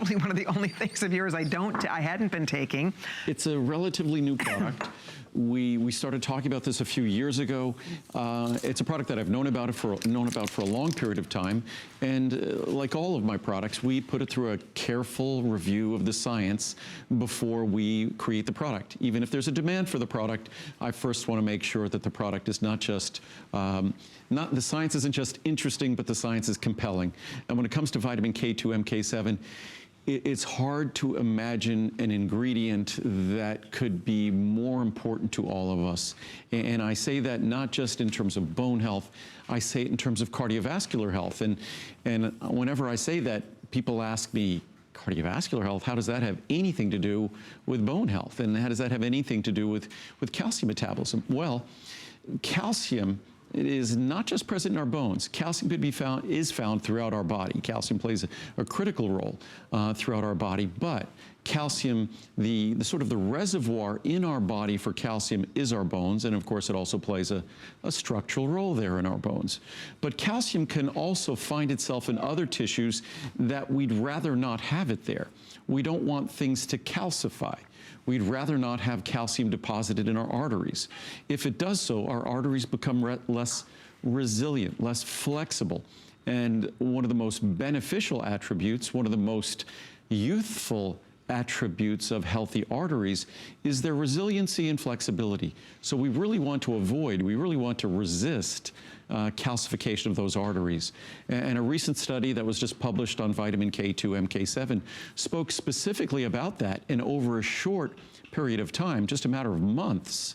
actually one of the only things of yours I hadn't been taking. It's a relatively new product. We started talking about this a few years ago. It's a product that I've known about for a long period of time. And like all of my products, we put it through a careful review of the science before we create the product. Even if there's a demand for the product, I first want to make sure that the product is not just, the science isn't just interesting, but the science is compelling. And when it comes to vitamin K2 MK7, it's hard to imagine an ingredient that could be more important to all of us. And I say that not just in terms of bone health, I say it in terms of cardiovascular health. And whenever I say that, people ask me, cardiovascular health, how does that have anything to do with bone health? And how does that have anything to do with calcium metabolism? Well, calcium, it is not just present in our bones. Calcium is found throughout our body. Calcium plays a critical role throughout our body, but calcium, the sort of the reservoir in our body for calcium is our bones, and of course it also plays a structural role there in our bones. But calcium can also find itself in other tissues that we'd rather not have it there. We don't want things to calcify. We'd rather not have calcium deposited in our arteries. If it does so, our arteries become less resilient, less flexible. And one of the most beneficial attributes, one of the most youthful attributes of healthy arteries is their resiliency and flexibility. So we really want to avoid, we really want to resist calcification of those arteries. And a recent study that was just published on vitamin K2 MK7 spoke specifically about that. And over a short period of time, just a matter of months,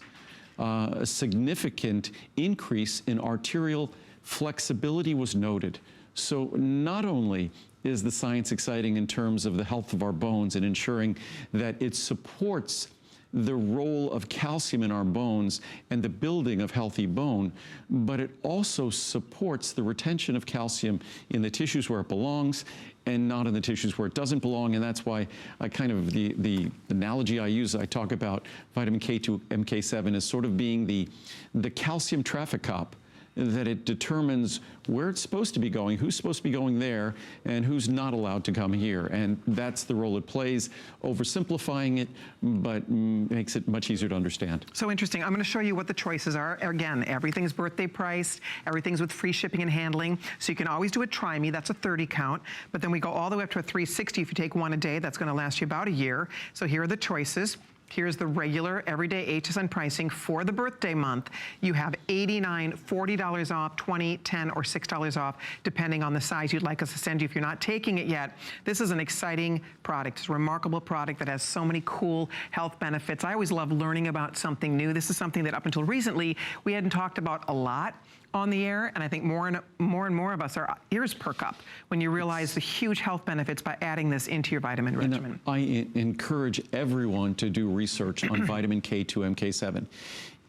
a significant increase in arterial flexibility was noted. So not only is the science exciting in terms of the health of our bones and ensuring that it supports the role of calcium in our bones and the building of healthy bone, but it also supports the retention of calcium in the tissues where it belongs and not in the tissues where it doesn't belong. And that's why I kind of, the analogy I use, I talk about vitamin K2 MK7 as sort of being the calcium traffic cop, that it determines where it's supposed to be going, who's supposed to be going there, and who's not allowed to come here. And that's the role it plays, oversimplifying it, but makes it much easier to understand. So interesting. I'm going to show you what the choices are. Again, everything's birthday priced, everything's with free shipping and handling, so you can always do a try me, that's a 30 count, but then we go all the way up to a 360 if you take one a day. That's going to last you about a year. So here are the choices. Here's the regular everyday HSN pricing for the birthday month. You have $89, $40 off, $20, $10, or $6 off, depending on the size you'd like us to send you if you're not taking it yet. This is an exciting product. It's a remarkable product that has so many cool health benefits. I always love learning about something new. This is something that up until recently, we hadn't talked about a lot on the air, and I think more and more of us, our ears perk up when you realize the huge health benefits by adding this into your vitamin regimen. I encourage everyone to do research on vitamin K2 MK7.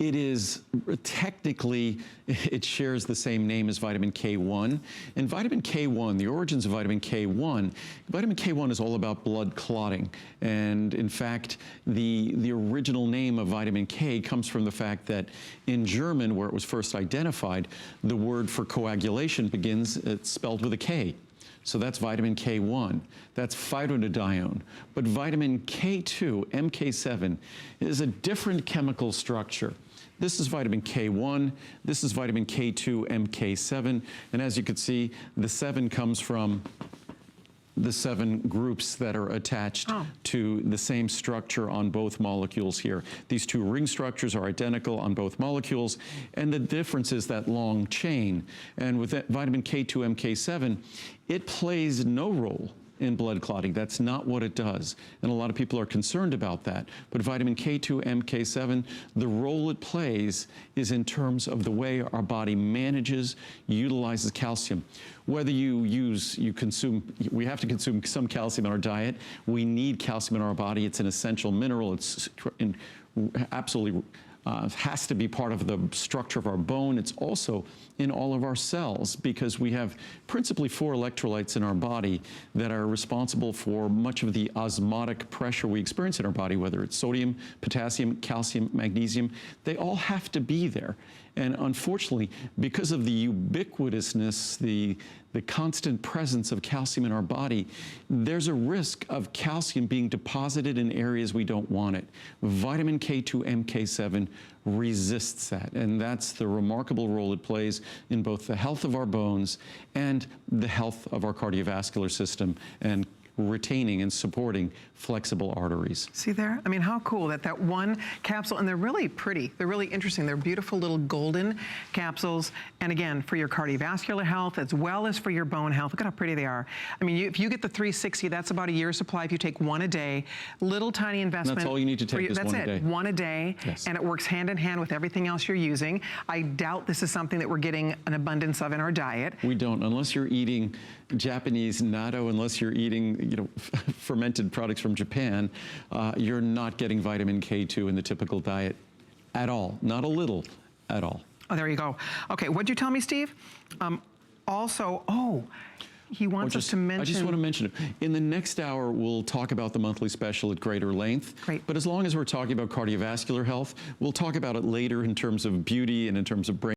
It is technically, it shares the same name as vitamin K1. And vitamin K1, the origins of vitamin K1 is all about blood clotting. And in fact, the original name of vitamin K comes from the fact that in German, where it was first identified, the word for coagulation it's spelled with a K. So that's vitamin K1, that's phytonadione. But vitamin K2, MK7, is a different chemical structure. This is vitamin K1, this is vitamin K2, MK7, and as you can see, the 7 comes from the 7 groups that are attached to the same structure on both molecules here. These 2 ring structures are identical on both molecules, and the difference is that long chain. And with that vitamin K2 MK7, it plays no role in blood clotting. That's not what it does. And a lot of people are concerned about that. But vitamin K2 MK7, the role it plays is in terms of the way our body manages, utilizes calcium. Whether we have to consume some calcium in our diet. We need calcium in our body. It's an essential mineral. It's absolutely has to be part of the structure of our bone. It's also in all of our cells because we have principally 4 electrolytes in our body that are responsible for much of the osmotic pressure we experience in our body, whether it's sodium, potassium, calcium, magnesium. They all have to be there. And unfortunately, because of the ubiquitousness, the constant presence of calcium in our body, there's a risk of calcium being deposited in areas we don't want it. Vitamin K2 MK7 resists that, and that's the remarkable role it plays in both the health of our bones and the health of our cardiovascular system, and retaining and supporting flexible arteries. See there? I mean, how cool that one capsule, and they're really pretty. They're really interesting. They're beautiful little golden capsules. And again, for your cardiovascular health as well as for your bone health. Look at how pretty they are. I mean, if you get the 360, that's about a year's supply if you take one a day. Little tiny investment. That's all you need to take is one a day. That's it, one a day. Yes. And it works hand in hand with everything else you're using. I doubt this is something that we're getting an abundance of in our diet. We don't, unless you're eating Japanese natto, unless you're eating, you know, fermented products from Japan, you're not getting vitamin K2 in the typical diet at all. Not a little, at all. Oh, there you go. Okay, what'd you tell me, Steve? He wants us to mention. I just want to mention it. In the next hour, we'll talk about the monthly special at greater length. Great. But as long as we're talking about cardiovascular health, we'll talk about it later in terms of beauty and in terms of brain